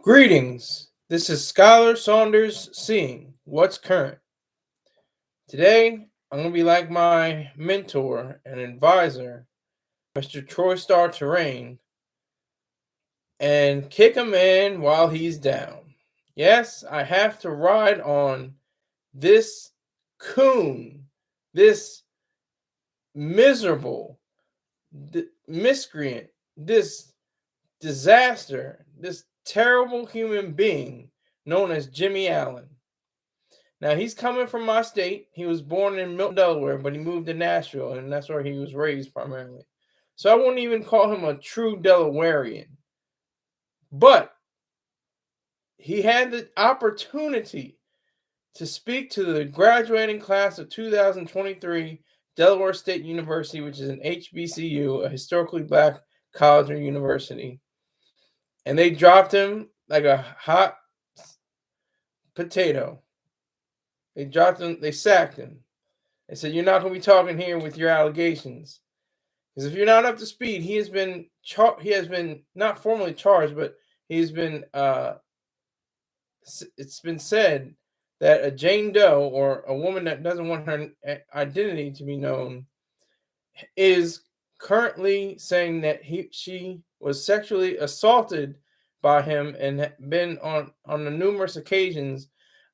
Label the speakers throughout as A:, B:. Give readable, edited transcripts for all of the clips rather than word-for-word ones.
A: Greetings. This is Skyler Saunders seeing what's current. Today, I'm going to be like my mentor and advisor, Mr. Troy Star Terrain, and kick him in while he's down. Yes, I have to ride on this coon, this miserable miscreant, this disaster, this terrible human being known as Jimmie Allen. Now he's coming from my state. He was born in Milton, Delaware, but he moved to Nashville, and that's where he was raised primarily. So I wouldn't even call him a true Delawarean. But he had the opportunity to speak to the graduating class of 2023 Delaware State University, which is an HBCU, a historically black college or university. And they dropped him like a hot potato. They dropped him, they sacked him. They said, "You're not going to be talking here with your allegations. Because if you're not up to speed," he has been not formally charged, but he's been it's been said that a Jane Doe, or a woman that doesn't want her identity to be known, is currently saying that she was sexually assaulted by him and been on the numerous occasions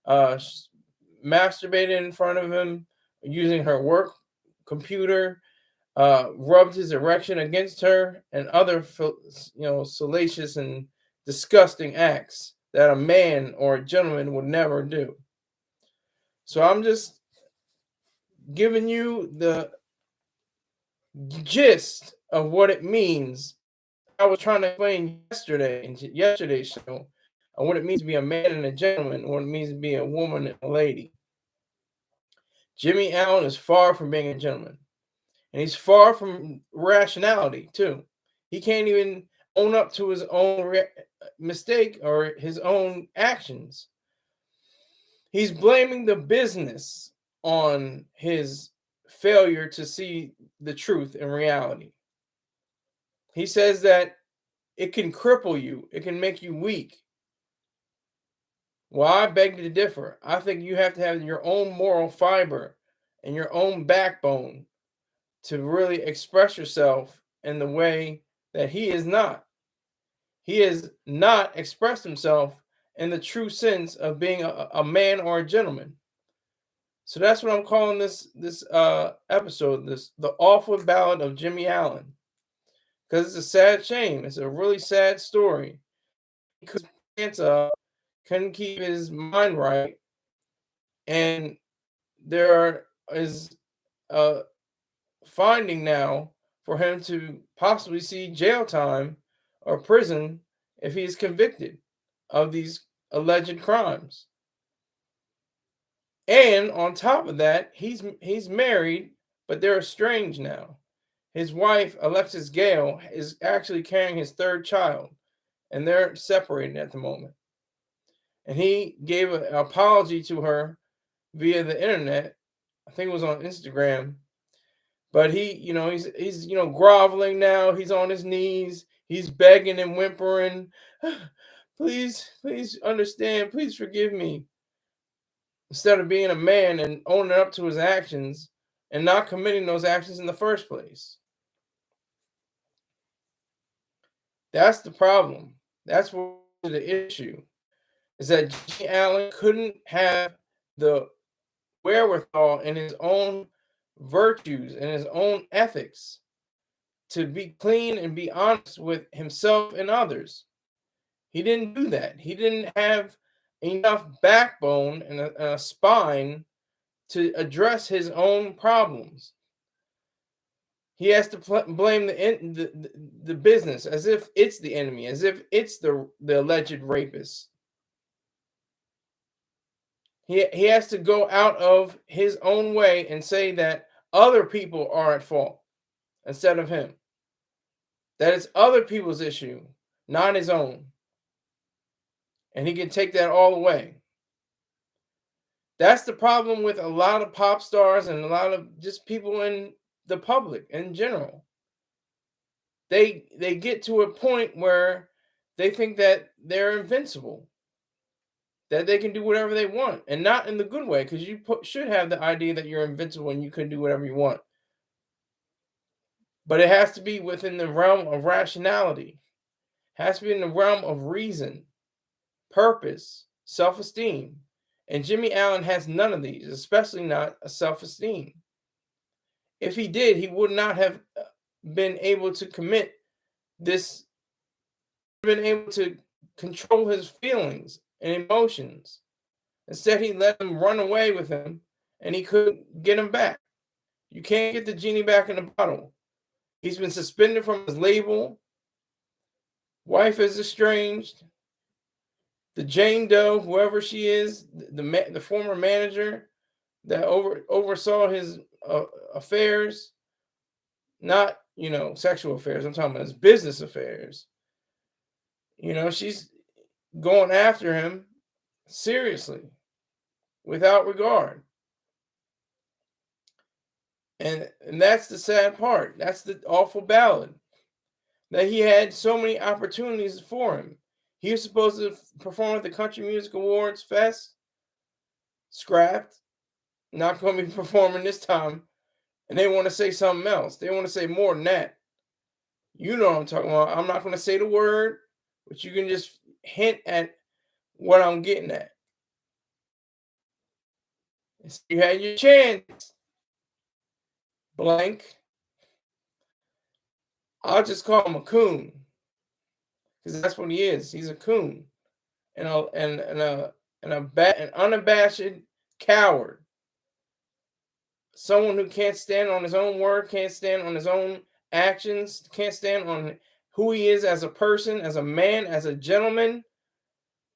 A: masturbated in front of him using her work computer, rubbed his erection against her, and other salacious and disgusting acts that a man or a gentleman would never do. So I'm just giving you the gist of what it means. I was trying to explain yesterday in yesterday's show what it means to be a man and a gentleman, and what it means to be a woman and a lady. Jimmie Allen is far from being a gentleman, and he's far from rationality too. He can't even own up to his own mistake or his own actions. He's blaming the business on his failure to see the truth in reality. He says that it can cripple you, it can make you weak. Well, I beg to differ. I think you have to have your own moral fiber and your own backbone to really express yourself in the way that he is not. He has not expressed himself in the true sense of being a man or a gentleman. So that's what I'm calling this episode, the awful ballad of Jimmie Allen. Because it's a sad shame. It's a really sad story. Because pants up, couldn't keep his mind right, and there is a finding now for him to possibly see jail time or prison if he is convicted of these alleged crimes. And on top of that, he's married, but they're estranged now. His wife, Alexis Gale, is actually carrying his third child, and they're separated at the moment. And he gave an apology to her via the internet. I think it was on Instagram. But he's groveling now. He's on his knees. He's begging and whimpering, please understand. Please forgive me. Instead of being a man and owning up to his actions and not committing those actions in the first place. That's the problem. That's what the issue is, that Jimmie Allen couldn't have the wherewithal in his own virtues and his own ethics to be clean and be honest with himself and others. He didn't do that. He didn't have enough backbone and a spine to address his own problems. He has to blame the business as if it's the enemy, as if it's the alleged rapist. He has to go out of his own way and say that other people are at fault instead of him. That it's other people's issue, not his own. And he can take that all away. That's the problem with a lot of pop stars and a lot of just people in the public in general. They get to a point where they think that they're invincible, that they can do whatever they want, and not in the good way, because you should have the idea that you're invincible and you can do whatever you want. But it has to be within the realm of rationality, has to be in the realm of reason, purpose, self-esteem. And Jimmie Allen has none of these, especially not a self-esteem. If he did, he would not have been able to commit this, been able to control his feelings and emotions. Instead, he let them run away with him, and he couldn't get him back. You can't get the genie back in the bottle. He's been suspended from his label. Wife is estranged. The Jane Doe, whoever she is, the former manager that oversaw his affairs, not sexual affairs. I'm talking about his business affairs. She's going after him seriously, without regard. And that's the sad part. That's the awful ballad. That he had so many opportunities for him. He was supposed to perform at the Country Music Awards Fest. Scrapped. Not going to be performing this time. And they want to say something else. They want to say more than that. You know what I'm talking about. I'm not going to say the word, but you can just hint at what I'm getting at. So you had your chance. Blank. I'll just call him a coon, because that's what he is. He's a coon, and an unabashed coward. Someone who can't stand on his own word, can't stand on his own actions, can't stand on who he is as a person, as a man, as a gentleman.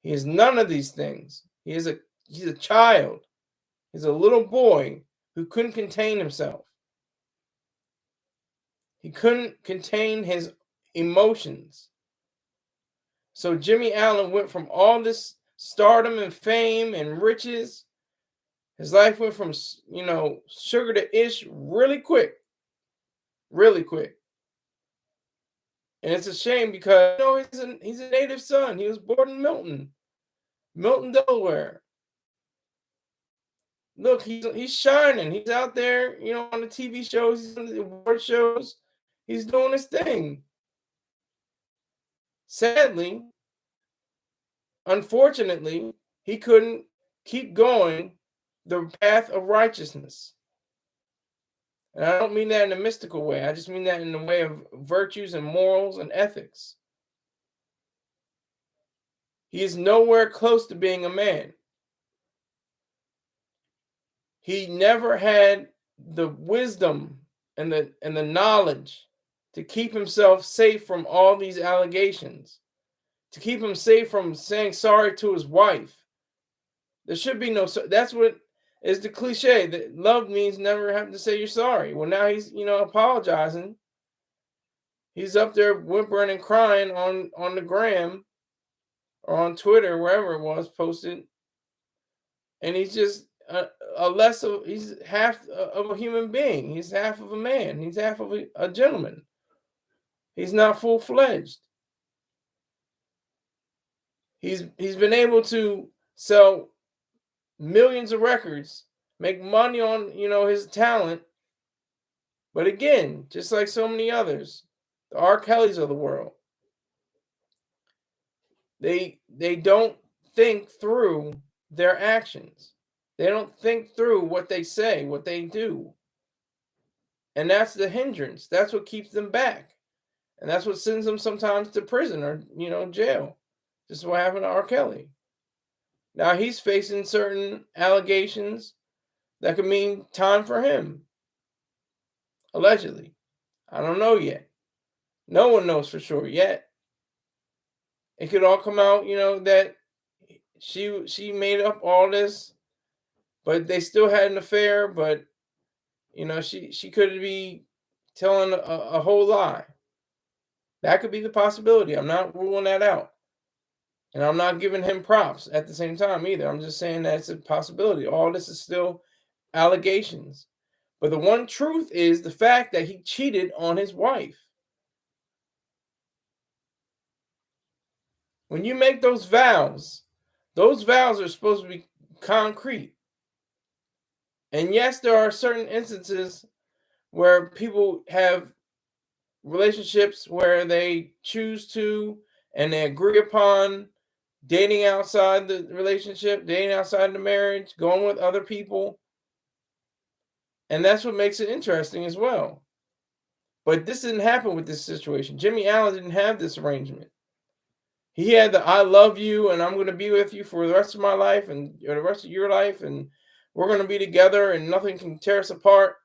A: He is none of these things. He's a child. He's a little boy who couldn't contain himself. He couldn't contain his emotions. So Jimmie Allen went from all this stardom and fame and riches. His life went from, sugar to ish really quick. Really quick. And it's a shame because, he's a native son. He was born in Milton, Delaware. Look, he's shining. He's out there, on the TV shows, he's on the award shows. He's doing his thing. Sadly, unfortunately, he couldn't keep going the path of righteousness. And I don't mean that in a mystical way. I just mean that in the way of virtues and morals and ethics. He is nowhere close to being a man. He never had the wisdom and the knowledge to keep himself safe from all these allegations, to keep him safe from saying sorry to his wife. There should be no. That's what is the cliche, that love means never having to say you're sorry. Well, now he's apologizing. He's up there whimpering and crying on the gram or on Twitter, wherever it was posted, and he's just he's half of a human being. He's half of a man. He's half of a gentleman. He's not full-fledged. He's been able to sell millions of records, make money on his talent. But again, just like so many others, the R. Kellys of the world, they don't think through their actions. They don't think through what they say, what they do. And that's the hindrance. That's what keeps them back. And that's what sends them sometimes to prison or, jail. This is what happened to R. Kelly. Now he's facing certain allegations that could mean time for him. Allegedly. I don't know yet. No one knows for sure yet. It could all come out, that she made up all this, but they still had an affair, but she could be telling a whole lie. That could be the possibility. I'm not ruling that out. And I'm not giving him props at the same time either. I'm just saying that it's a possibility. All this is still allegations. But the one truth is the fact that he cheated on his wife. When you make those vows are supposed to be concrete. And yes, there are certain instances where people have relationships where they choose to and they agree upon dating outside the relationship, dating outside the marriage, going with other people. And that's what makes it interesting as well. But this didn't happen with this situation. Jimmie Allen didn't have this arrangement. He had the I love you and I'm going to be with you for the rest of my life and the rest of your life, and we're going to be together and nothing can tear us apart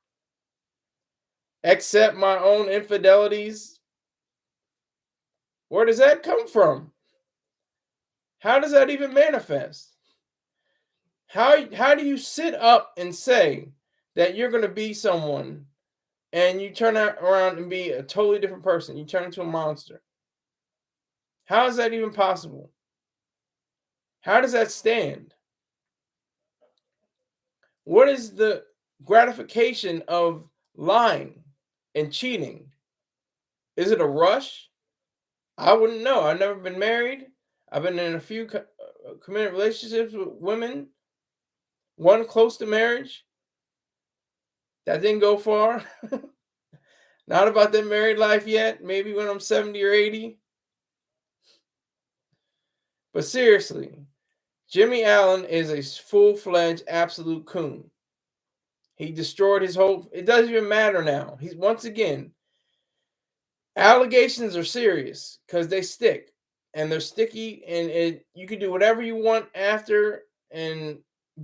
A: except my own infidelities. Where does that come from? How does that even manifest? How do you sit up and say that you're going to be someone and you turn around and be a totally different person? You turn into a monster. How is that even possible? How does that stand? What is the gratification of lying and cheating? Is it a rush? I wouldn't know. I've never been married. I've been in a few committed relationships with women, one close to marriage. That didn't go far. Not about that married life yet. Maybe when I'm 70 or 80. But seriously, Jimmie Allen is a full-fledged absolute coon. He destroyed his whole... It doesn't even matter now. He's once again... Allegations are serious because they stick. And they're sticky. And you can do whatever you want after and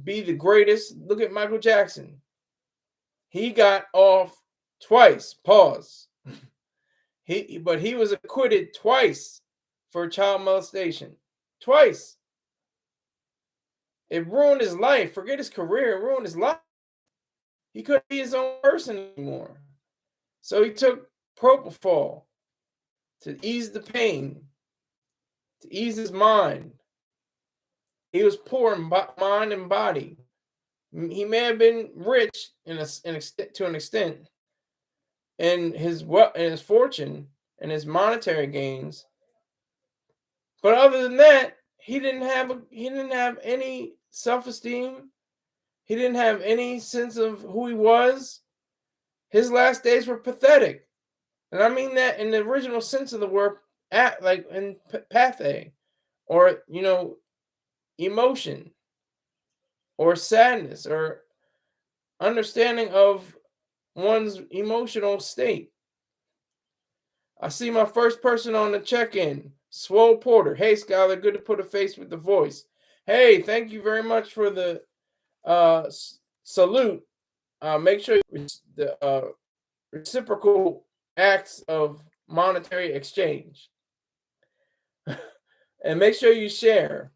A: be the greatest. Look at Michael Jackson. He got off twice. Pause. But he was acquitted twice for child molestation. Twice. It ruined his life. Forget his career. It ruined his life. He couldn't be his own person anymore. So he took propofol to ease the pain, to ease his mind. He was poor in mind and body. He may have been rich to an extent in his fortune and his monetary gains, but other than that, he didn't have any self-esteem. He didn't have any sense of who he was. His last days were pathetic. And I mean that in the original sense of the word, like in pathe, or, emotion, or sadness, or understanding of one's emotional state. I see my first person on the check-in, Swole Porter. Hey, Skyler, good to put a face with the voice. Hey, thank you very much for the salute. Make sure the reciprocal acts of monetary exchange. And make sure you share.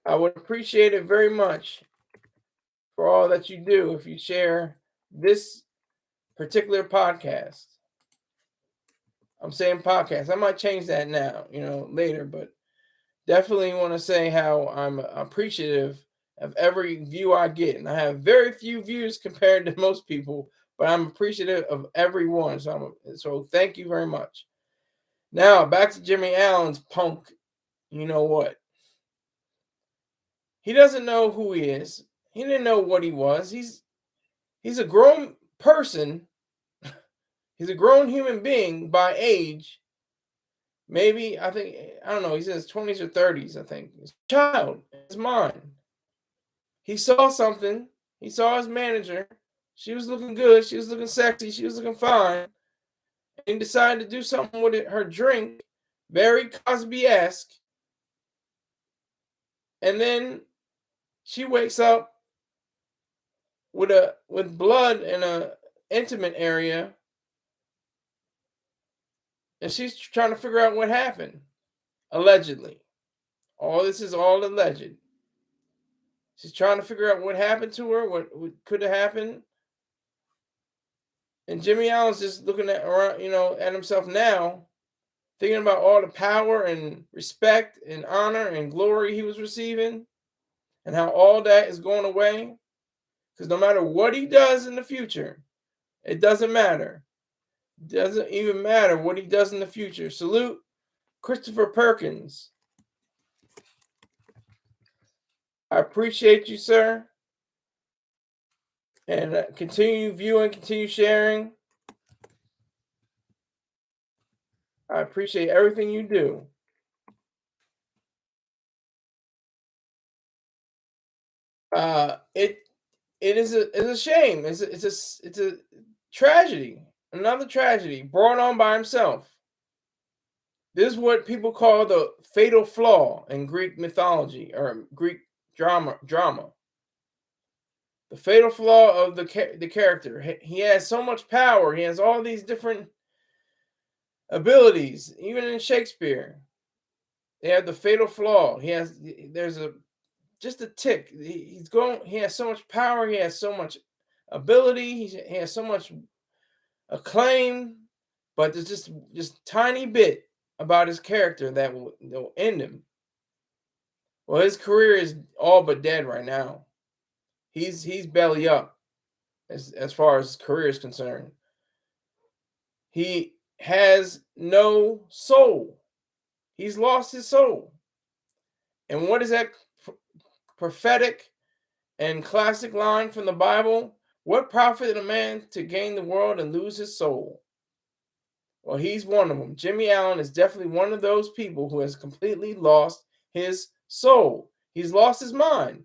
A: I would appreciate it very much for all that you do if you share this particular podcast. I'm saying podcast. I might change that now, later, but definitely want to say how I'm appreciative of every view I get. And I have very few views compared to most people, but I'm appreciative of every one. So thank you very much. Now, back to Jimmie Allen's punk. You know what? He doesn't know who he is. He didn't know what he was. He's a grown person. He's a grown human being by age. Maybe, I don't know, he's in his 20s or 30s, I think. He's a child in his mind. He saw something. He saw his manager. She was looking good. She was looking sexy. She was looking fine. And he decided to do something with her drink, very Cosby-esque. And then she wakes up with blood in an intimate area. And she's trying to figure out what happened. Allegedly. All this is all alleged. She's trying to figure out what happened to her, what could have happened. And Jimmie Allen's just looking at himself now, thinking about all the power and respect and honor and glory he was receiving, and how all that is going away. Because no matter what he does in the future, it doesn't matter. Doesn't even matter what he does in the future. Salute Christopher Perkins. I appreciate you, sir. And continue viewing, continue sharing. I appreciate everything you do. It it's a shame. It's a tragedy. Another tragedy brought on by himself. This is what people call the fatal flaw in Greek mythology or Greek drama. The fatal flaw of the character. He has so much power. He has all these different abilities. Even in Shakespeare, they have the fatal flaw. There's a just a tick. He's going. He has so much power. He has so much ability. He has so much acclaim, but there's just tiny bit about his character that will end him. Well, his career is all but dead right now. He's belly up as far as his career is concerned. He has no soul. He's lost his soul. And what is that prophetic and classic line from the Bible? What profit a man to gain the world and lose his soul? Well, he's one of them. Jimmie Allen is definitely one of those people who has completely lost his soul. He's lost his mind.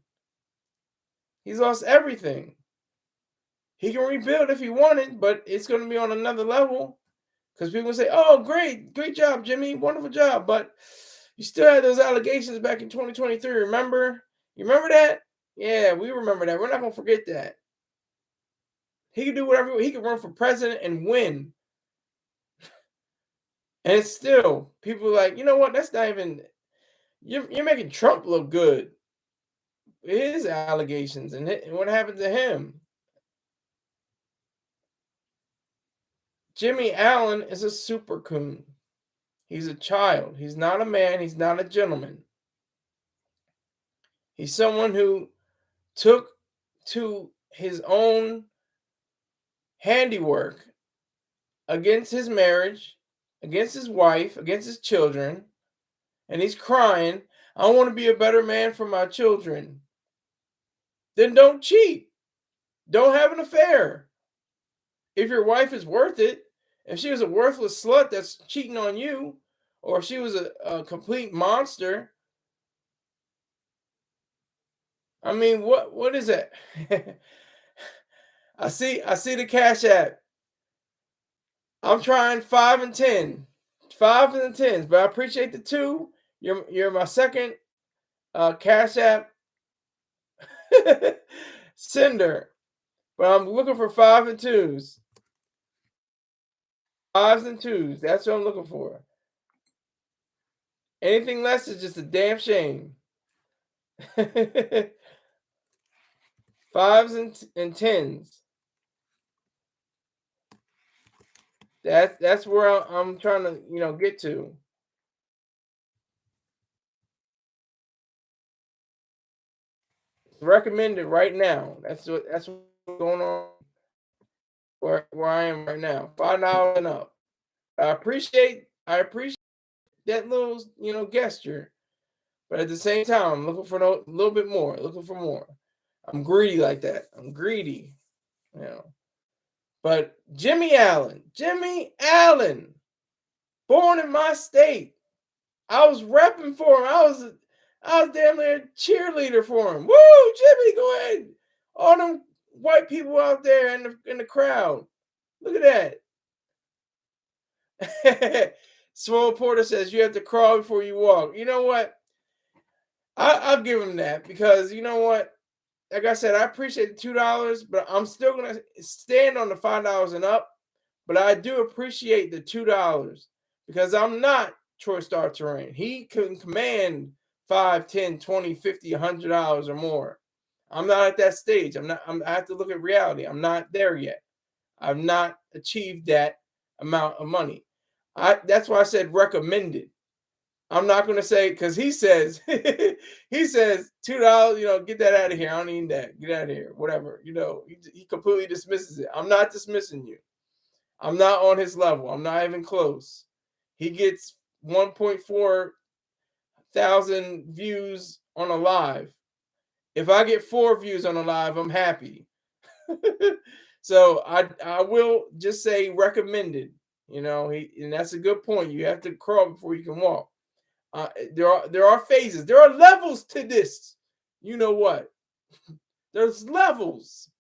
A: He's lost everything. He can rebuild if he wanted, but it's going to be on another level because people say, "Oh, great job, Jimmy, wonderful job." But you still had those allegations back in 2023. Remember? You remember that? Yeah, we remember that. We're not going to forget that. He could do whatever. He could run for president and win. And it's still people like, you know what? That's not even. You're making Trump look good. His allegations and what happened to him. Jimmie Allen is a super coon. He's a child. He's not a man. He's not a gentleman. He's someone who took to his own handiwork against his marriage, against his wife, against his children, and he's crying, "I want to be a better man for my children." Then don't cheat. Don't have an affair. If your wife is worth it, if she was a worthless slut that's cheating on you, or if she was a complete monster, I mean, what is that? I see the Cash App. I'm trying 5 and 10, 5 and 10s, but I appreciate the two. You're my second Cash App sender, but I'm looking for 5 and 2s, 5s and 2s. That's what I'm looking for. Anything less is just a damn shame. 5s and 10s. That's where I'm trying to get to. Recommend it right now. That's what's going on where I am right now. $5 and up. I appreciate that little gesture, but at the same time, I'm looking for a little bit more. Looking for more. I'm greedy like that. I'm greedy, you know. But Jimmie Allen, born in my state. I was repping for him. I was damn near a cheerleader for him. Woo, Jimmy, go ahead. All them white people out there in the crowd. Look at that. Swole Porter says you have to crawl before you walk. You know what? I'll give him that because you know what? Like I said, I appreciate the $2, but I'm still gonna stand on the $5 and up. But I do appreciate the $2 because I'm not Troy Star Terrain. He can command 5, 10, 20, 50, $100 or more. I'm not at that stage. I have to look at reality. I'm not there yet. I've not achieved that amount of money. That's why I said recommended. I'm not going to say because he says he says $2. Get that out of here. I don't need that. Get out of here. Whatever. He completely dismisses it. I'm not dismissing you. I'm not on his level. I'm not even close. He gets 1.4 thousand views on a live. If I get 4 views on a live, I'm happy. So I will just say recommended. And that's a good point. You have to crawl before you can walk. There are phases. There are levels to this. You know what? There's levels.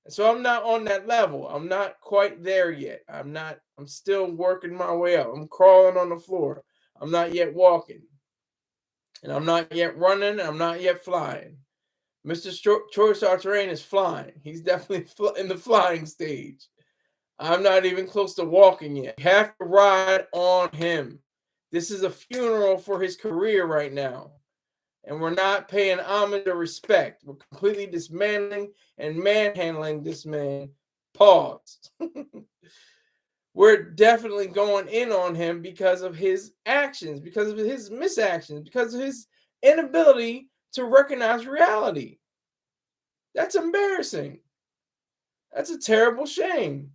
A: So I'm not on that level. I'm not quite there yet. I'm still working my way up. I'm crawling on the floor. I'm not yet walking. And I'm not yet running. I'm not yet flying. Mr. Choice Terrain is flying. He's definitely in the flying stage. I'm not even close to walking yet. You have to ride on him. This is a funeral for his career right now. And we're not paying homage or respect. We're completely dismantling and manhandling this man. Pause. We're definitely going in on him because of his actions, because of his misactions, because of his inability to recognize reality. That's embarrassing. That's a terrible shame.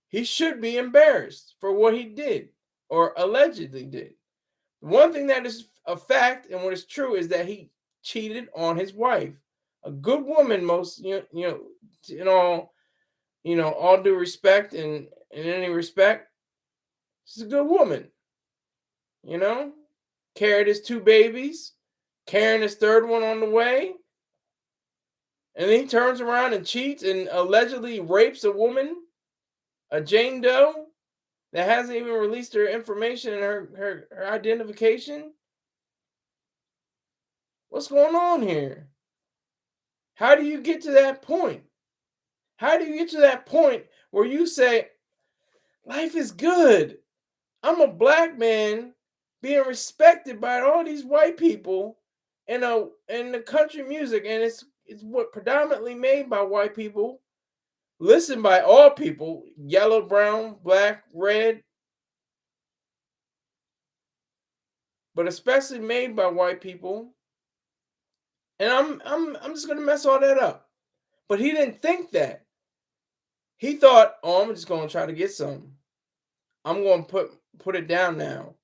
A: He should be embarrassed for what he did or allegedly did. One thing that is a fact and what is true is that he cheated on his wife. A good woman, all due respect and in any respect, she's a good woman. Carried his 2 babies, carrying his 3rd one on the way. And then he turns around and cheats and allegedly rapes a woman, a Jane Doe, that hasn't even released her information and her identification. What's going on here? How do you get to that point? How do you get to that point where you say, life is good? I'm a black man being respected by all these white people in the country music, and it's what predominantly made by white people, listened by all people, yellow, brown, black, red, but especially made by white people. And I'm just gonna mess all that up. But he didn't think that. He thought, oh, I'm just gonna try to get some. I'm gonna put it down now.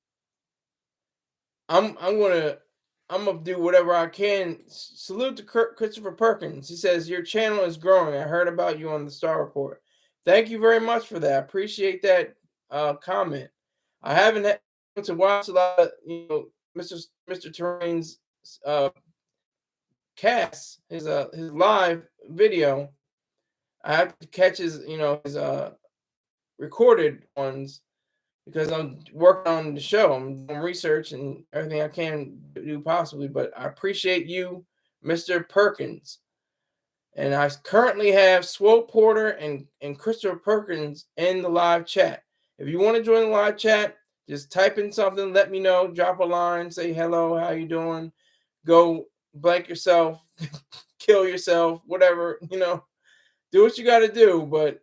A: I'm gonna do whatever I can. Salute to Christopher Perkins. He says your channel is growing. I heard about you on the Star Report. Thank you very much for that. I appreciate that comment. I haven't had to watch a lot of Mr. Terrain's cast, his live video. I have to catch his his recorded ones because I'm working on the show. I'm doing research and everything I can do possibly. But I appreciate you, Mr. Perkins. And I currently have Swope Porter and Christopher Perkins in the live chat. If you want to join the live chat, just type in something, let me know, drop a line, say hello, how you doing? Go blank yourself, kill yourself, whatever, do what you got to do. But,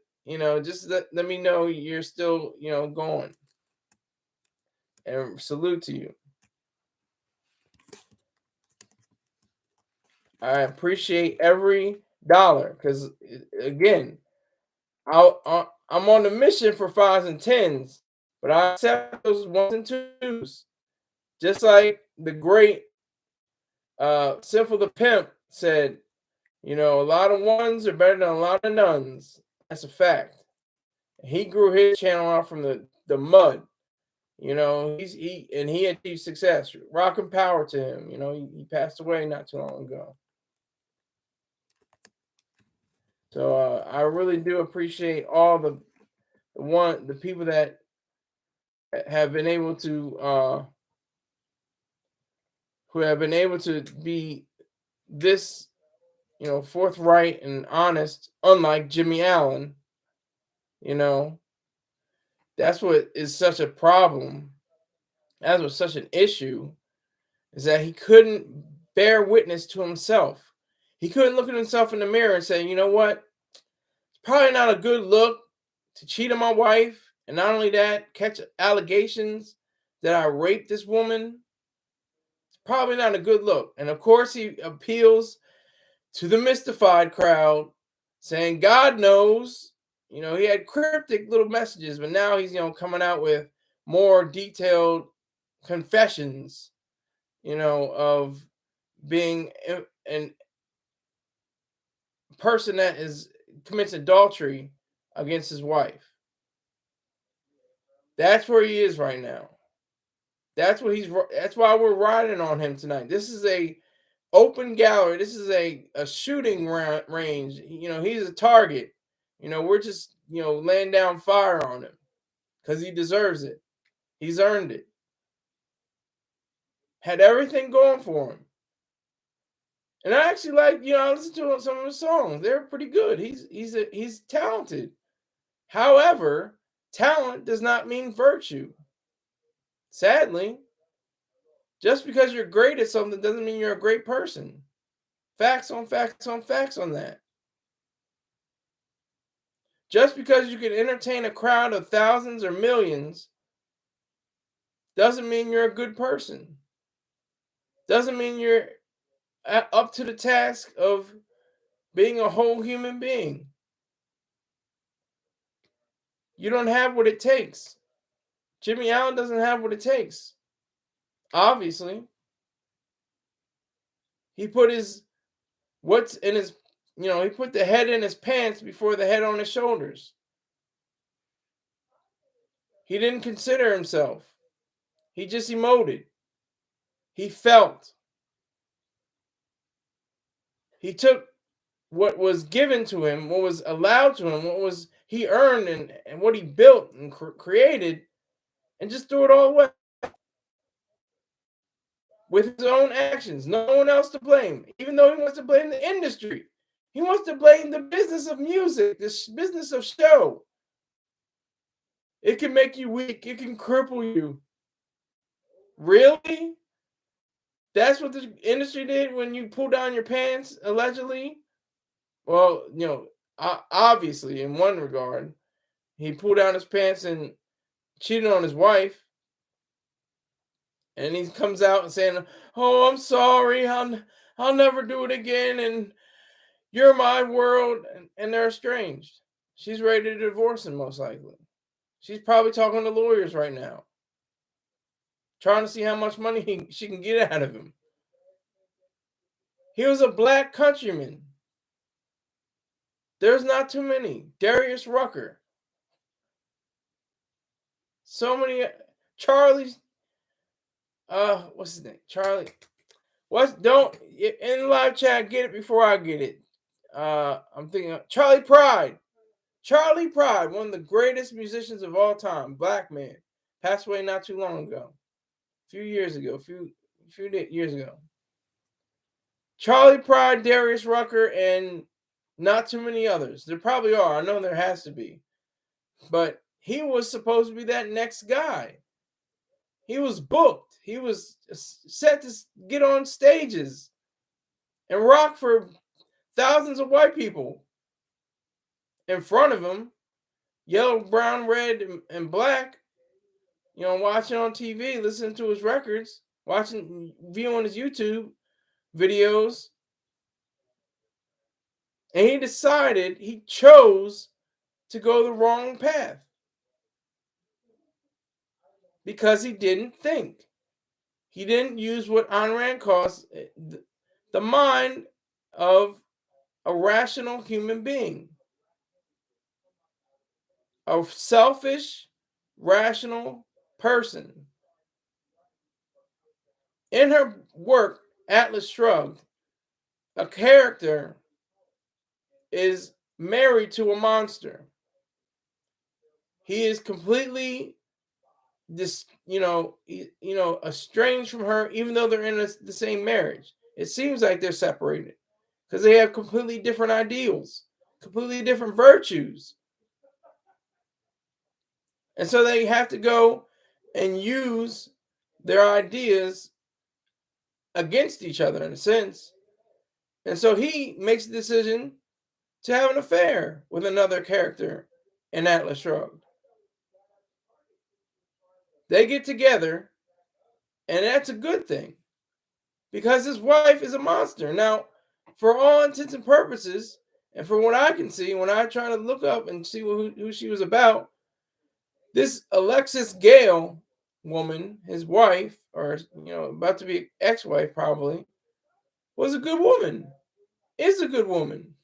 A: just let me know you're still, going. And salute to you. I appreciate every dollar because, again, I'm on the mission for 5s and 10s, but I accept those 1s and 2s. Just like the great Sinful the Pimp said, a lot of 1s are better than a lot of nuns. That's a fact. He grew his channel out from the mud. He achieved success. Rock and power to him. He passed away not too long ago. So I really do appreciate all the people that have been able to who have been able to be this forthright and honest, unlike Jimmie Allen. That's what is such a problem. That's what's such an issue, is that he couldn't bear witness to himself. He couldn't look at himself in the mirror and say, you know what? It's probably not a good look to cheat on my wife. And not only that, catch allegations that I raped this woman. It's probably not a good look. And of course, he appeals to the mystified crowd, saying, God knows, He had cryptic little messages, but now he's coming out with more detailed confessions, of being an person that is commits adultery against his wife. That's where he is right now. That's why we're riding on him tonight. This is a open gallery. This is a shooting range. He's a target. We're just laying down fire on him because he deserves it. He's earned it. Had everything going for him. And I actually I listened to some of his songs. They're pretty good. He's talented. However, talent does not mean virtue. Sadly, just because you're great at something doesn't mean you're a great person. Facts on facts on facts on that. Just because you can entertain a crowd of thousands or millions doesn't mean you're a good person. Doesn't mean you're up to the task of being a whole human being. You don't have what it takes. Jimmie Allen doesn't have what it takes. Obviously. He put he put the head in his pants before the head on his shoulders. He didn't consider himself. He just emoted. He felt. He took what was given to him, what was allowed to him, what was he earned and what he built and created, and just threw it all away. With his own actions, no one else to blame, even though he wants to blame the industry. He wants to blame the business of music, this business of show. It can make you weak. It can cripple you. Really? That's what the industry did when you pull down your pants, allegedly? Well, obviously, in one regard, he pulled down his pants and cheated on his wife. And he comes out and saying, "Oh, I'm sorry. I'll never do it again. And you're my world." And they're estranged. She's ready to divorce him, most likely. She's probably talking to lawyers right now, trying to see how much money she can get out of him. He was a black countryman. There's not too many. Darius Rucker. So many. Charlie's. What's his name? Charlie. Don't in the live chat get it before I get it. I'm thinking of Charlie Pride. Charlie Pride, one of the greatest musicians of all time, black man, passed away not too long ago, a few years ago. Charlie Pride, Darius Rucker, and not too many others. There probably are. I know there has to be. But he was supposed to be that next guy. He was booked. He was set to get on stages and rock for thousands of white people in front of him, yellow, brown, red, and black, watching on TV, listening to his records, viewing his YouTube videos. And he chose to go the wrong path because he didn't think. He didn't use what Ayn Rand calls the mind of a rational human being. A selfish, rational person. In her work, Atlas Shrugged, a character is married to a monster. He is completely estranged from her, even though they're in the same marriage. It seems like they're separated because they have completely different ideals, completely different virtues. And so they have to go and use their ideas against each other in a sense. And so he makes the decision to have an affair with another character in Atlas Shrugged. They get together, and that's a good thing because his wife is a monster. Now, for all intents and purposes, And from what I can see, when I try to look up and see who she was about, this Alexis Gale woman, his wife, or about to be ex-wife probably, was a good woman. Is a good woman.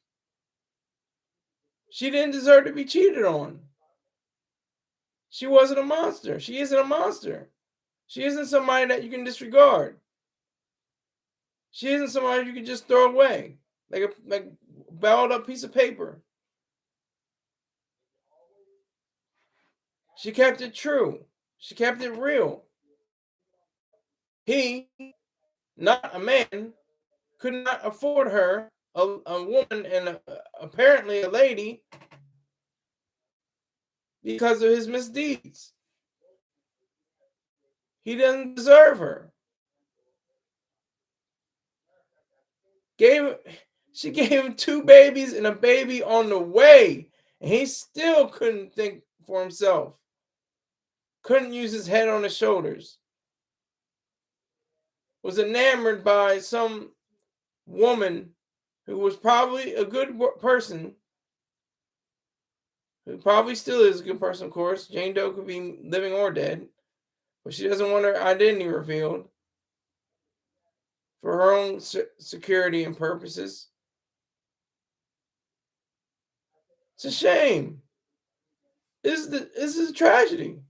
A: She didn't deserve to be cheated on. She wasn't a monster. She isn't a monster. She isn't somebody that you can disregard. She isn't somebody you can just throw away like a balled up piece of paper. She kept it true. She kept it real. He, not a man, could not afford her, a woman and apparently a lady, because of his misdeeds. He doesn't deserve her. She gave him 2 babies and a baby on the way, and he still couldn't think for himself. Couldn't use his head on his shoulders. Was enamored by some woman who was probably a good person, who probably still is a good person, of course. Jane Doe could be living or dead, but she doesn't want her identity revealed for her own security and purposes. It's a shame. This is a tragedy.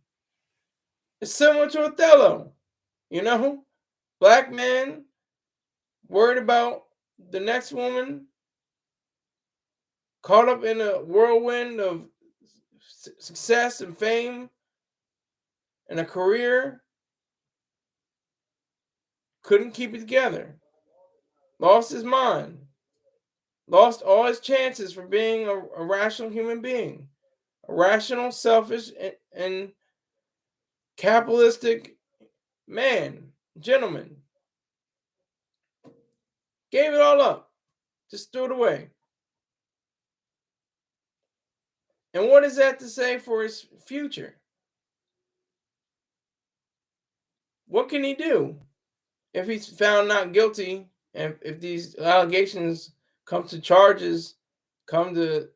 A: It's similar to Othello, Black man worried about the next woman, caught up in a whirlwind of success and fame and a career, couldn't keep it together, lost his mind, lost all his chances for being a rational human being, a rational, selfish, and capitalistic man, gentleman. Gave it all up, just threw it away. And what is that to say for his future? What can he do if he's found not guilty, and if these allegations come to charges, come to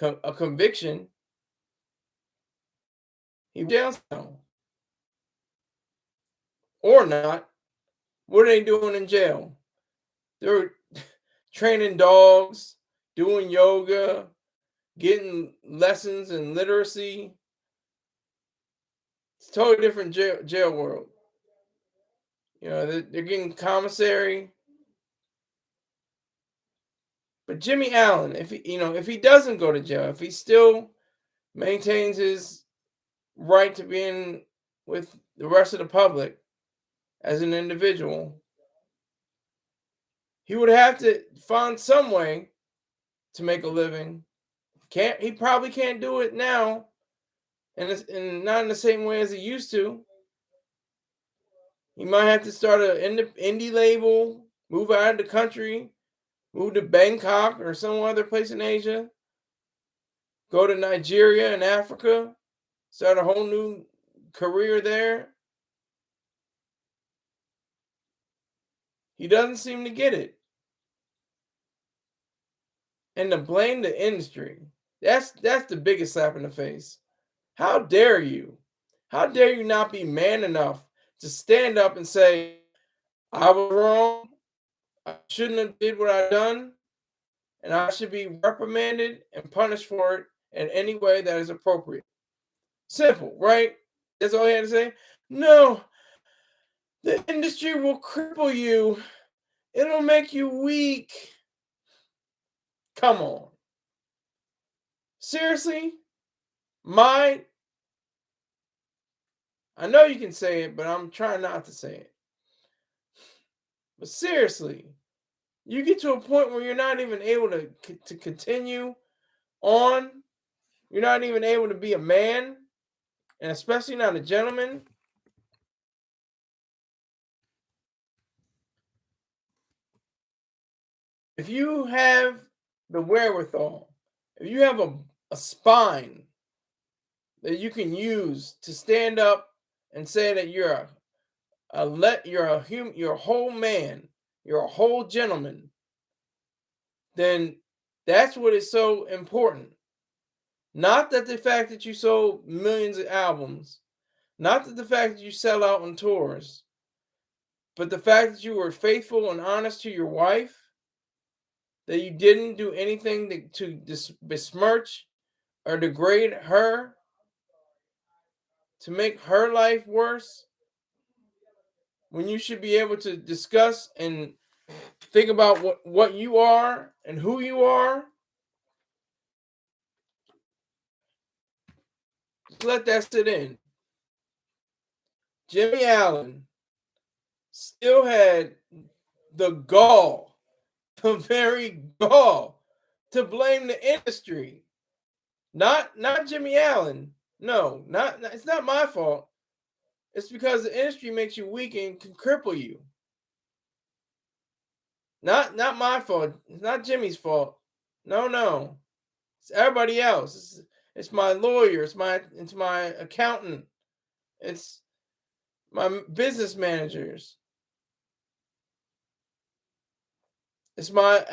A: a conviction? He jail cell or not? What are they doing in jail? They're training dogs, doing yoga, getting lessons in literacy. It's a totally different jail world. They're getting commissary. But Jimmie Allen, if he doesn't go to jail, if he still maintains his right to being with the rest of the public as an individual, he would have to find some way to make a living. He probably can't do it now, and not in the same way as he used to. He might have to start an indie label, move out of the country, move to Bangkok or some other place in Asia, go to Nigeria and Africa, start a whole new career there. He doesn't seem to get it. And to blame the industry, that's the biggest slap in the face. How dare you? How dare you not be man enough to stand up and say, I was wrong, I shouldn't have did what I done, and I should be reprimanded and punished for it in any way that is appropriate. Simple, right? That's all he had to say. No, the industry will cripple you. It'll make you weak. Come on. Seriously? I know you can say it, but I'm trying not to say it. But seriously, you get to a point where you're not even able to continue on. You're not even able to be a man, and especially not a gentleman. If you have the wherewithal, if you have a spine that you can use to stand up and say that you're you're a whole man, you're a whole gentleman, then That's what is so important. Not that the fact that you sold millions of albums, not that the fact that you sell out on tours, but the fact that you were faithful and honest to your wife, that you didn't do anything to besmirch or degrade her, to make her life worse, when you should be able to discuss and think about what you are and who you are. Just let that sit in. Jimmie Allen still had the gall, the very gall, to blame the industry. Not Jimmie Allen. No, it's not my fault. It's because the industry makes you weak and can cripple you. Not my fault. It's not Jimmy's fault. No. It's everybody else. It's my lawyer. It's my accountant. It's my business managers. It's my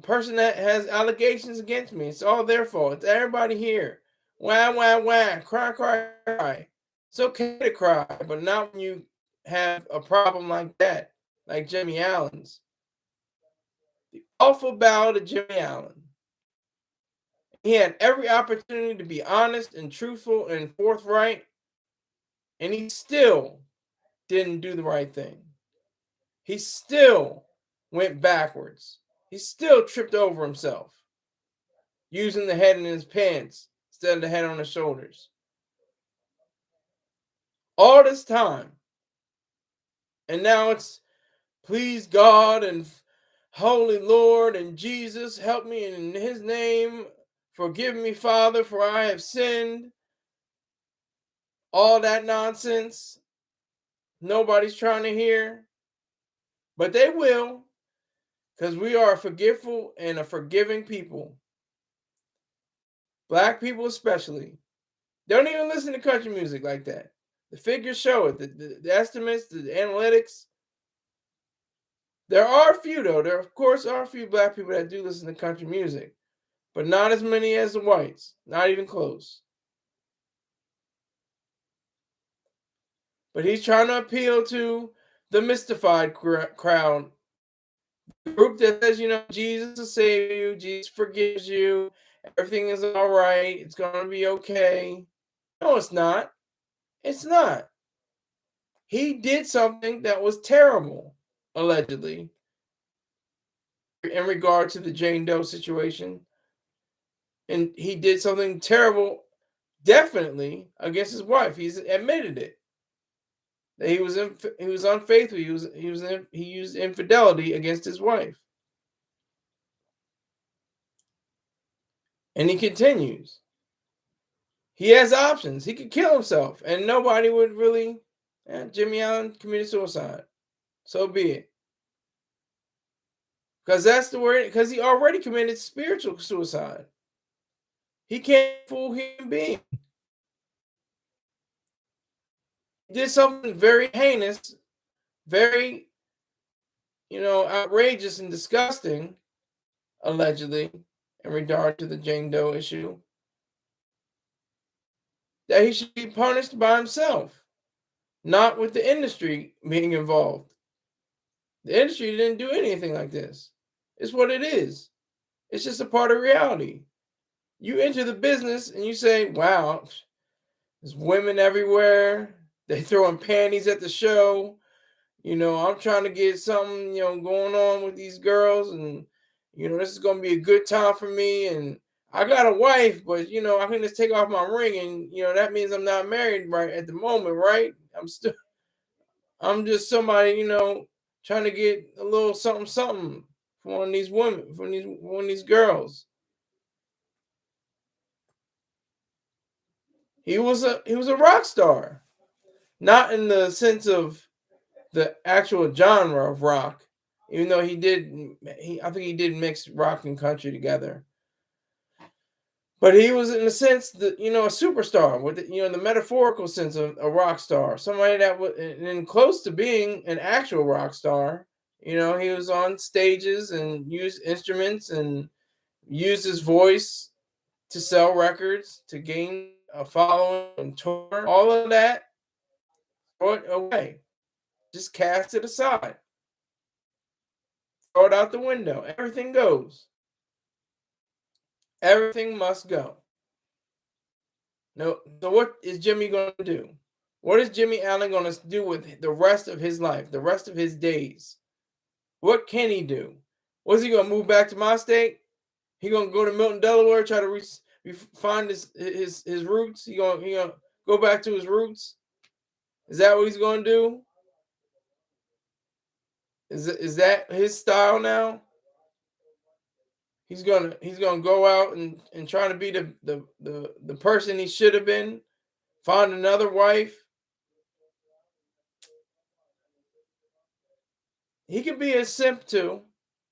A: person that has allegations against me. It's all their fault. It's everybody here. Wah, wah, wah. Cry, cry, cry. It's okay to cry, but not when you have a problem like that, like Jimmie Allen's. The awful ballad of Jimmie Allen. He had every opportunity to be honest and truthful and forthright, and he still didn't do the right thing. He still went backwards. He still tripped over himself, using the head in his pants instead of the head on his shoulders. All this time. And now it's, please God and Holy Lord and Jesus, help me in his name. Forgive me, Father, for I have sinned. All that nonsense. Nobody's trying to hear. But they will, because we are a forgiveful and a forgiving people. Black people especially. Don't even listen to country music like that. The figures show it. The estimates, the analytics. There are a few, though. There, of course, are a few black people that do listen to country music. But not as many as the whites. Not even close. But he's trying to appeal to the mystified crowd. The group that says, Jesus will save you. Jesus forgives you. Everything is all right. It's going to be okay. No, it's not. It's not. He did something that was terrible, allegedly, in regard to the Jane Doe situation. And he did something terrible, definitely, against his wife. He's admitted it. That he was unfaithful. He used infidelity against his wife. And he continues. He has options. He could kill himself, and nobody would really. Jimmie Allen committed suicide. So be it. Because that's the word. Because he already committed spiritual suicide. He can't fool human being. He did something very heinous, very, outrageous and disgusting, allegedly, in regard to the Jane Doe issue, that he should be punished by himself, not with the industry being involved. The industry didn't do anything like this. It's what it is. It's just a part of reality. You enter the business and you say, wow, there's women everywhere. They throwing panties at the show. I'm trying to get something, going on with these girls, and, this is going to be a good time for me. And I got a wife, but, I can just take off my ring, and, that means I'm not married right at the moment, right? I'm just somebody, trying to get a little something from one of these women, from one of these girls. He was a rock star, not in the sense of the actual genre of rock, even though I think he did mix rock and country together. But he was, in a sense, a superstar with the metaphorical sense of a rock star, somebody that was and close to being an actual rock star. He was on stages and used instruments and used his voice to sell records, to gain a following and tour, all of that, throw it away. Just cast it aside. Throw it out the window. Everything goes. Everything must go. No, so what is Jimmie going to do? What is Jimmie Allen going to do with the rest of his life, the rest of his days? What can he do? Was he going to move back to my state? He going to go to Milton, Delaware, try to find his roots? He going to go back to his roots? Is that what he's going to do? Is that his style now? He's gonna go out and try to be the person he should have been, find another wife. He could be a simp too.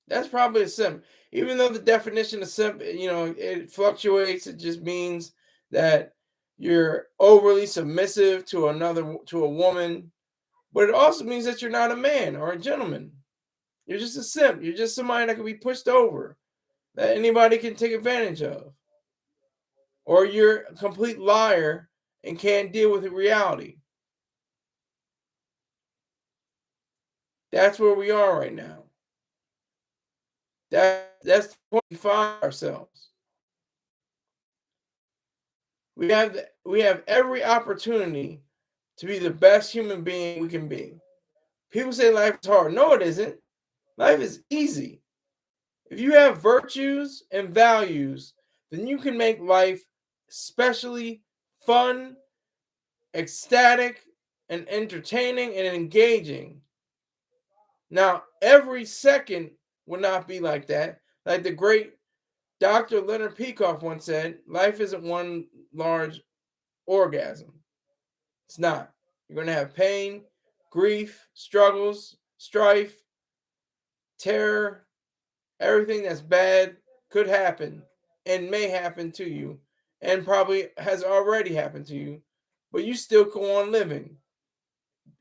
A: That's probably a simp. Even though the definition of simp, it fluctuates. It just means that you're overly submissive to a woman, but it also means that you're not a man or a gentleman. You're just a simp. You're just somebody that can be pushed over, that anybody can take advantage of. Or you're a complete liar and can't deal with the reality. That's where we are right now. That's the point we find ourselves. We have every opportunity to be the best human being we can be. People say life is hard. No, it isn't. Life is easy. If you have virtues and values, then you can make life especially fun, ecstatic, and entertaining and engaging. Now, every second will not be like that. Like the great Dr. Leonard Peikoff once said, life isn't one large orgasm. It's not. You're going to have pain, grief, struggles, strife, terror. Everything that's bad could happen and may happen to you and probably has already happened to you, but you still go on living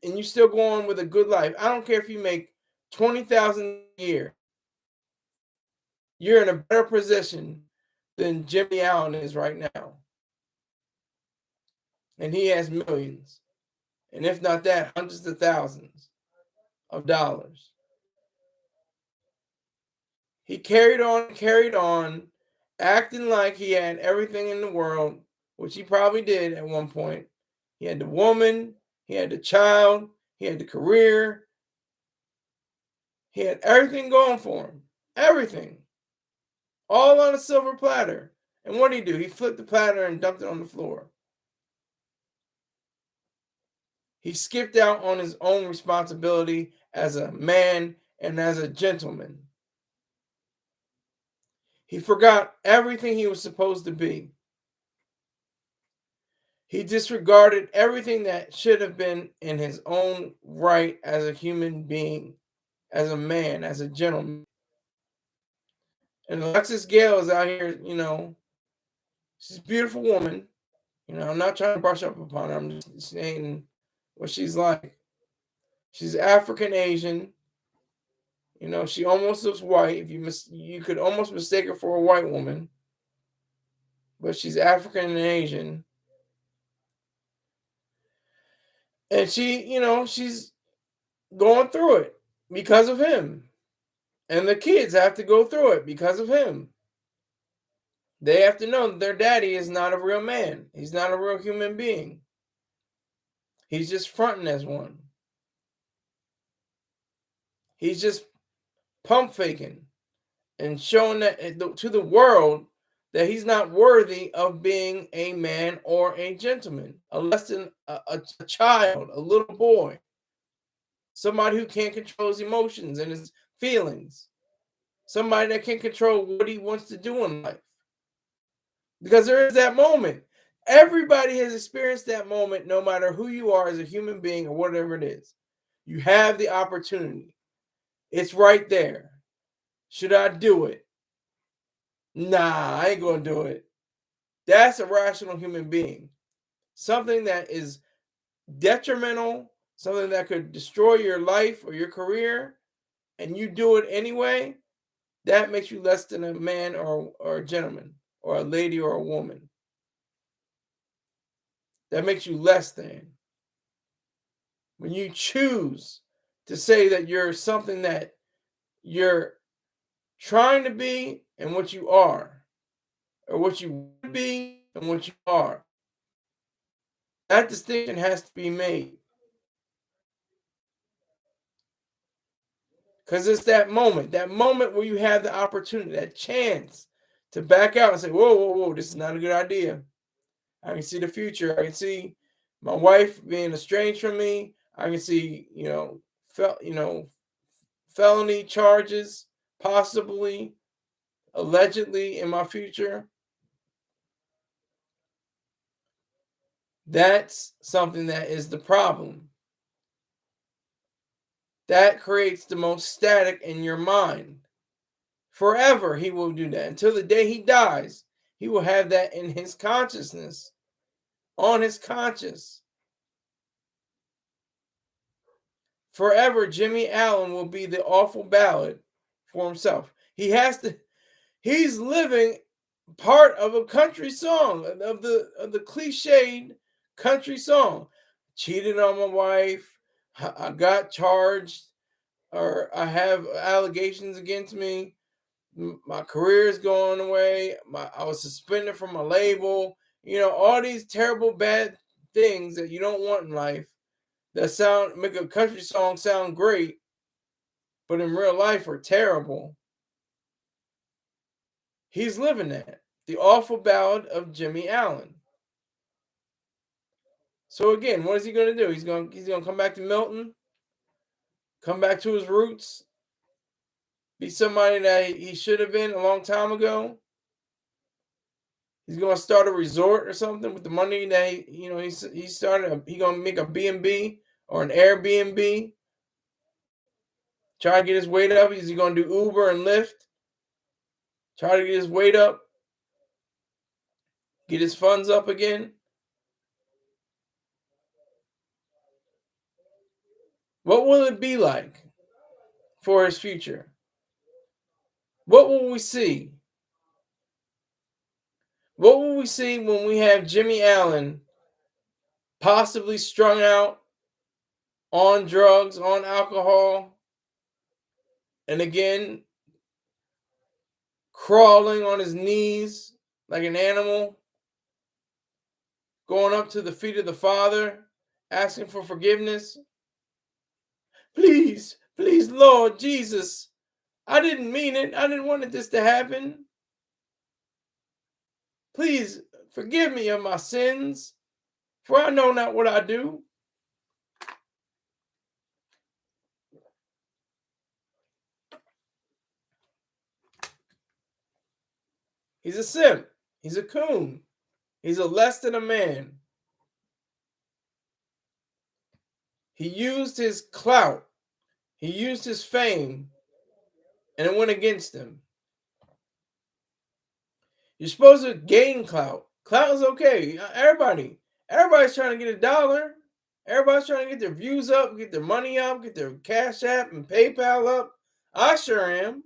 A: and you still go on with a good life. I don't care if you make $20,000 a year. You're in a better position than Jimmie Allen is right now. And he has millions. And if not that, hundreds of thousands of dollars. He carried on, acting like he had everything in the world, which he probably did at one point. He had the woman, he had the child, he had the career. He had everything going for him. Everything. All on a silver platter. And what did he do? He flipped the platter and dumped it on the floor. He skipped out on his own responsibility as a man and as a gentleman. He forgot everything he was supposed to be. He disregarded everything that should have been in his own right as a human being, as a man, as a gentleman. And Alexis Gale is out here, she's a beautiful woman. I'm not trying to brush up upon her. I'm just saying what she's like. She's African Asian. She almost looks white. You could almost mistake her for a white woman, but she's African and Asian. And she's going through it because of him. And the kids have to go through it because of him. They have to know that their daddy is not a real man. He's not a real human being. He's just fronting as one. He's just pump faking and showing that to the world that he's not worthy of being a man or a gentleman, less than a child, a little boy, somebody who can't control his emotions and his feelings, somebody that can't control what he wants to do in life. Because there is that moment. Everybody has experienced that moment, no matter who you are as a human being or whatever it is. You have the opportunity. It's right there. Should I do it? Nah, I ain't going to do it. That's a rational human being. Something that is detrimental, something that could destroy your life or your career, and you do it anyway, that makes you less than a man or a gentleman or a lady or a woman. That makes you less than. When you choose to say that you're something that you're trying to be and what you are, or what you want to be and what you are, that distinction has to be made. Because it's that moment where you have the opportunity, that chance to back out and say, whoa, whoa, whoa, this is not a good idea. I can see the future. I can see my wife being estranged from me. I can see, felony charges, possibly, allegedly in my future. That's something that is the problem. That creates the most static in your mind. Forever, he will do that. Until the day he dies, he will have that in his consciousness, on his conscience. Forever, Jimmie Allen will be the awful ballad for himself. He's living part of a country song, of the cliched country song. Cheated on my wife, I got charged, or I have allegations against me. My career is going away. I was suspended from my label. All these terrible bad things that you don't want in life that make a country song sound great, but in real life are terrible. He's living that. The awful ballad of Jimmie Allen. So again, what is he going to do? He's going to come back to Milton, come back to his roots, be somebody that he should have been a long time ago. He's going to start a resort or something with the money that he started. He's going to make a B&B or an Airbnb. Try to get his weight up. Is he going to do Uber and Lyft? Try to get his weight up. Get his funds up again. What will it be like for his future? What will we see? What will we see when we have Jimmie Allen possibly strung out on drugs, on alcohol, and again, crawling on his knees like an animal, going up to the feet of the Father, asking for forgiveness? Please, please, Lord Jesus, I didn't mean it. I didn't want this to happen. Please forgive me of my sins, for I know not what I do. He's a simp. He's a coon. He's a less than a man. He used his clout. He used his fame, and it went against him. You're supposed to gain clout. Clout is okay. Everybody's trying to get $1. Everybody's trying to get their views up, get their money up, get their Cash App and PayPal up. I sure am.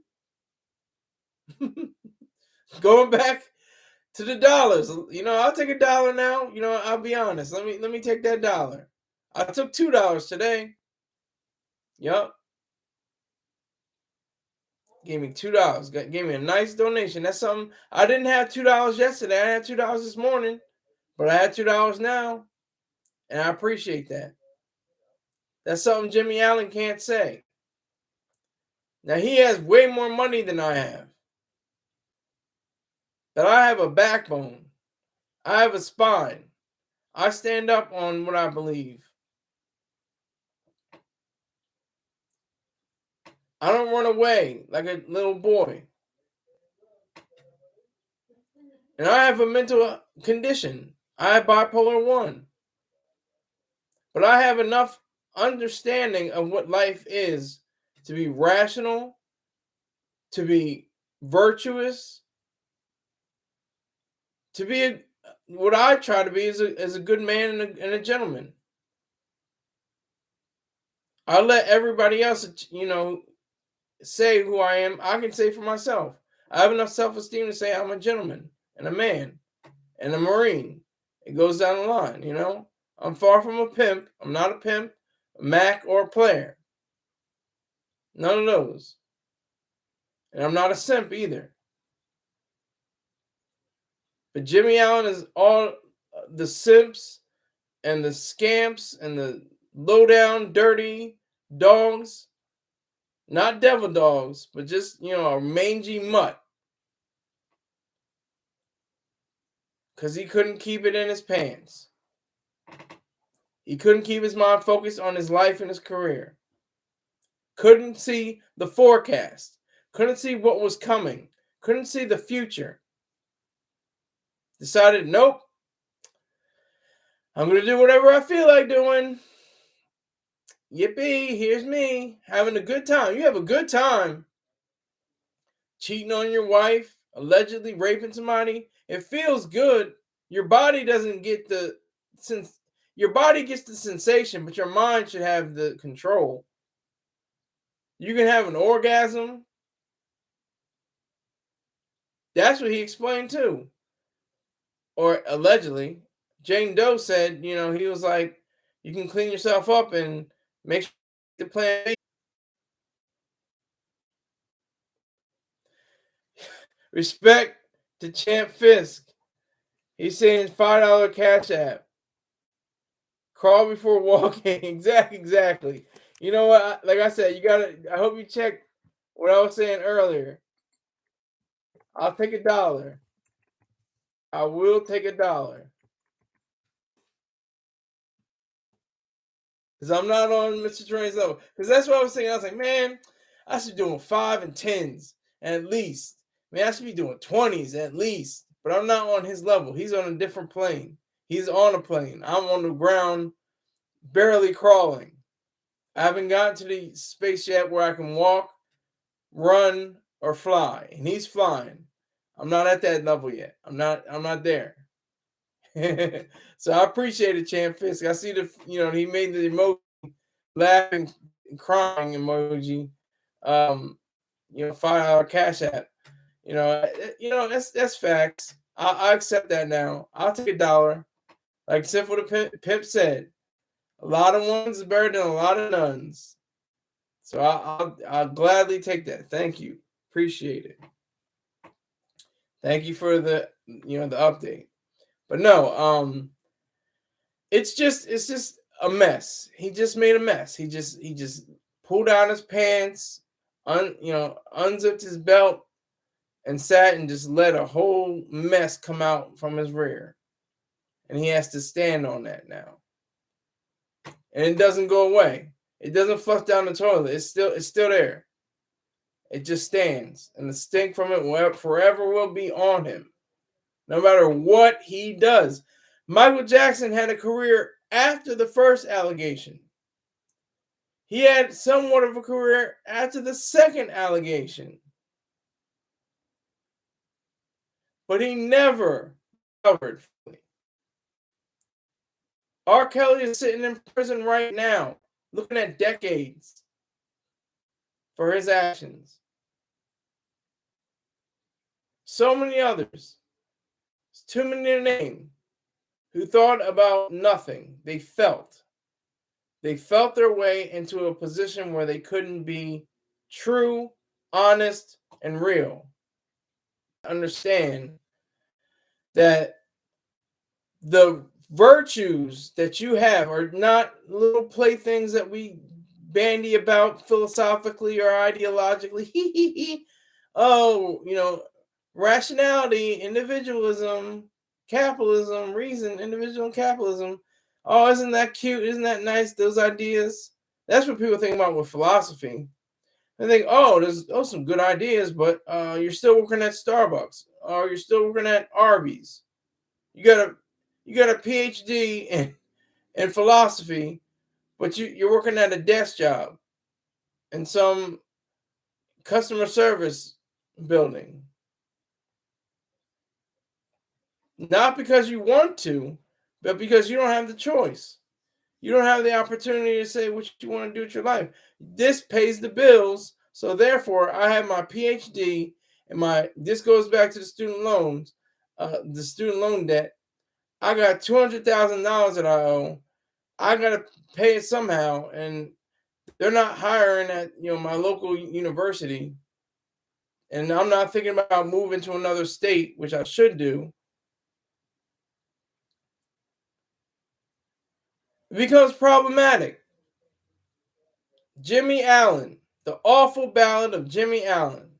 A: Going back to the dollars. I'll take $1 now. I'll be honest. Let me take that $1. I took $2 today. Yup. Gave me $2. Gave me a nice donation. That's something. I didn't have $2 yesterday. I had $2 this morning, but I had $2 now, and I appreciate that. That's something Jimmie Allen can't say. Now, he has way more money than I have. But I have a backbone. I have a spine. I stand up on what I believe. I don't run away like a little boy. And I have a mental condition. I have bipolar 1. But I have enough understanding of what life is to be rational, to be virtuous, to be what I try to be is a good man and a gentleman. I let everybody else, say who I am, I can say for myself. I have enough self-esteem to say I'm a gentleman and a man and a Marine. It goes down the line, you know. I'm far from a pimp. I'm not a pimp, a Mac, or a player. None of those. And I'm not a simp either. But Jimmie Allen is all the simps and the scamps and the low down, dirty dogs. Not devil dogs, but just, a mangy mutt. Because he couldn't keep it in his pants. He couldn't keep his mind focused on his life and his career. Couldn't see the forecast. Couldn't see what was coming. Couldn't see the future. Decided, nope. I'm going to do whatever I feel like doing. Yippee, here's me having a good time. You have a good time cheating on your wife, allegedly raping somebody. It feels good. Your body doesn't get your body gets the sensation, but your mind should have the control. You can have an orgasm. That's what he explained too. Or allegedly, Jane Doe said, he was like, you can clean yourself up and make sure the plan. Respect to Champ Fisk. He's saying $5 cash app. Crawl before walking. Exactly. You know what? Like I said, I hope you check what I was saying earlier. I'll take $1. I will take $1. Because I'm not on Mr. Train's level. Because that's what I was saying. I was like, man, I should be doing 5 and 10s at least. Man, I should be doing 20s at least. But I'm not on his level. He's on a different plane. He's on a plane. I'm on the ground, barely crawling. I haven't gotten to the space yet where I can walk, run, or fly. And he's flying. I'm not at that level yet. I'm not there. So I appreciate it, Champ Fisk. I see he made the emoji, laughing and crying emoji. $5 cash app. That's facts. I accept that now. I'll take $1. Like Simple the Pimp said, a lot of ones is better than a lot of nuns. So I'll gladly take that. Thank you. Appreciate it. Thank you for the the update. But no, it's just a mess. He just made a mess. He just pulled down his pants, unzipped his belt, and sat and just let a whole mess come out from his rear. And he has to stand on that now. And it doesn't go away. It doesn't flush down the toilet. It's still there. It just stands. And the stink from it forever will be on him. No matter what he does. Michael Jackson had a career after the first allegation. He had somewhat of a career after the second allegation. But he never recovered fully. R. Kelly is sitting in prison right now, looking at decades for his actions. So many others. It's too many to name. Who thought about nothing. They felt their way into a position where they couldn't be true, honest, and real. Understand that the virtues that you have are not little playthings that we bandy about philosophically or ideologically. Rationality, individualism, capitalism, reason, individual capitalism. Oh, isn't that cute? Isn't that nice? Those ideas. That's what people think about with philosophy. They think, there's some good ideas, but you're still working at Starbucks, or you're still working at Arby's. You got a PhD in philosophy, but you're working at a desk job in some customer service building. Not because you want to, but because you don't have the choice. You don't have the opportunity to say what you want to do with your life. This pays the bills, So therefore, I have my PhD and this goes back to the student loans, the student loan debt. I got $200,000 that I owe. I gotta pay it somehow, and they're not hiring at my local university, and I'm not thinking about moving to another state, which I should do. It becomes problematic. Jimmie Allen, the awful ballad of Jimmie Allen,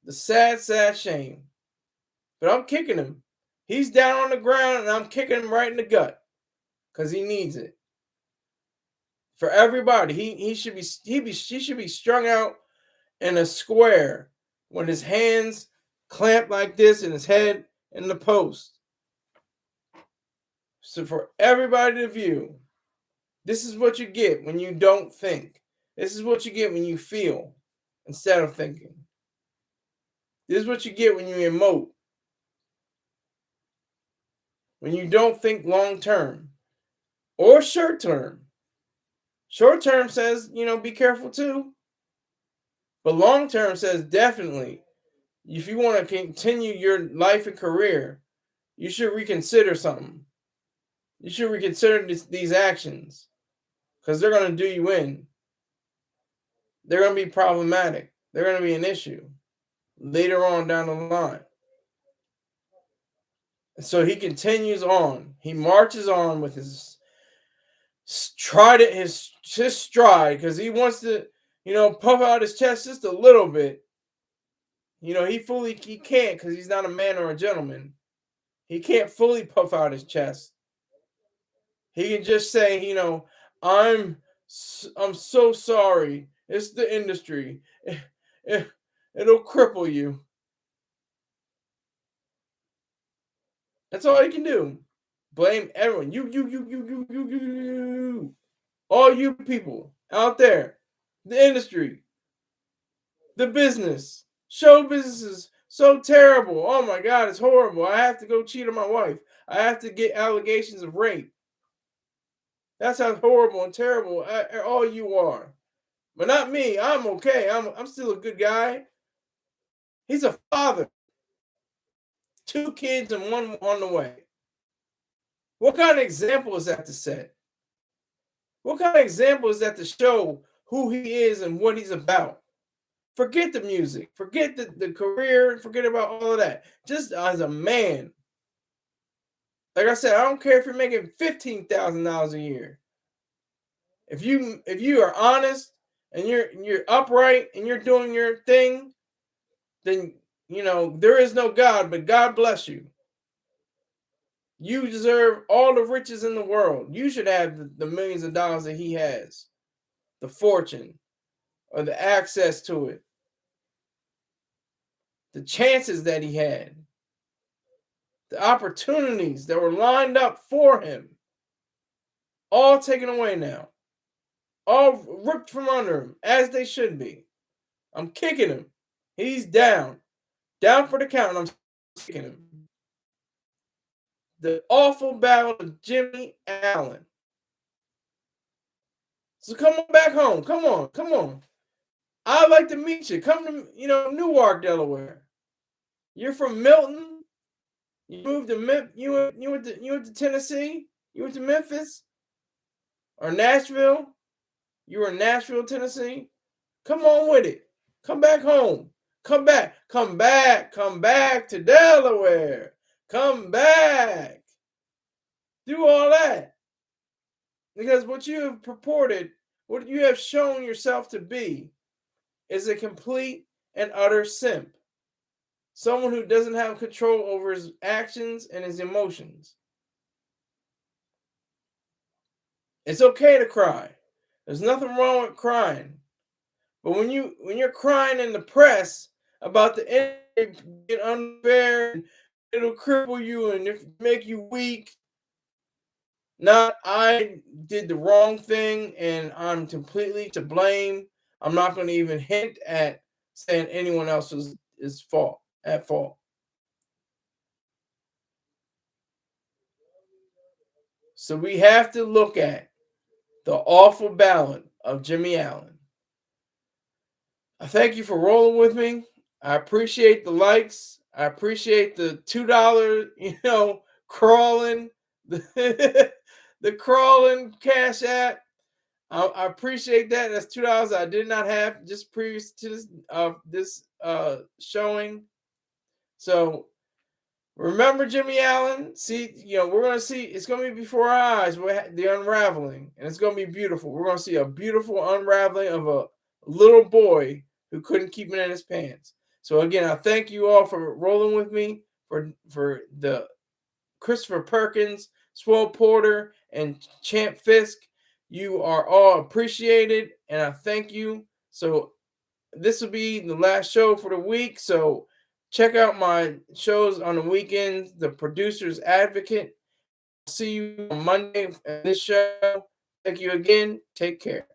A: the sad, sad shame. But I'm kicking him. He's down on the ground, and I'm kicking him right in the gut because he needs it. For everybody, he should be strung out in a square with his hands clamped like this and his head in the post. So for everybody to view, this is what you get when you don't think. This is what you get when you feel instead of thinking. This is what you get when you emote. When you don't think long term or short term. Short term says, be careful too. But long term says definitely, if you want to continue your life and career, you should reconsider something. You should reconsider these actions because they're going to do you in. They're going to be problematic. They're going to be an issue later on down the line. So he continues on. He marches on with his stride, his stride, because he wants to, puff out his chest just a little bit. He can't because he's not a man or a gentleman. He can't fully puff out his chest. He can just say, I'm so sorry. It's the industry. It'll cripple you. That's all he can do. Blame everyone. You. All you people out there. The industry. The business. Show business is so terrible. Oh my God, it's horrible. I have to go cheat on my wife. I have to get allegations of rape. That's how horrible and terrible all you are. But not me. I'm okay. I'm still a good guy. He's a father. 2 kids and 1 on the way. What kind of example is that to set? What kind of example is that to show who he is and what he's about? Forget the music. Forget the career. Forget about all of that. Just as a man. Like I said, I don't care if you're making $15,000 a year. If you are honest and you're upright and you're doing your thing, then there is no God, but God bless you. You deserve all the riches in the world. You should have the millions of dollars that he has, the fortune, or the access to it, the chances that he had, the opportunities that were lined up for him, all taken away now, all ripped from under him, as they should be. I'm kicking him. He's down for the count, and I'm kicking him. The awful battle of Jimmie Allen. So come on back home. Come on. I'd like to meet you. Come to, Newark, Delaware. You're from Milton. You moved to you went to Tennessee. You went to Memphis or Nashville. You were in Nashville, Tennessee. Come on with it. Come back home. Come back to Delaware. Come back. Do all that. Because what you have purported, what you have shown yourself to be, is a complete and utter simp. Someone who doesn't have control over his actions and his emotions. It's okay to cry. There's nothing wrong with crying. But when you're crying in the press about the end being unfair, and it'll cripple you and make you weak. Not I did the wrong thing and I'm completely to blame. I'm not going to even hint at saying anyone else is at fault. So we have to look at the awful ballad of Jimmie Allen. I thank you for rolling with me. I appreciate the likes. I appreciate the $2, crawling, the, the crawling cash app. I appreciate that. That's $2 I did not have just previous to this showing. So remember Jimmie Allen. See, we're gonna see. It's gonna be before our eyes. The unraveling, and it's gonna be beautiful. We're gonna see a beautiful unraveling of a little boy who couldn't keep it in his pants. So again, I thank you all for rolling with me for the Christopher Perkins, Swole Porter, and Champ Fisk. You are all appreciated, and I thank you. So this will be the last show for the week. So check out my shows on the weekends, The Producer's Advocate. See you on Monday at this show. Thank you again. Take care.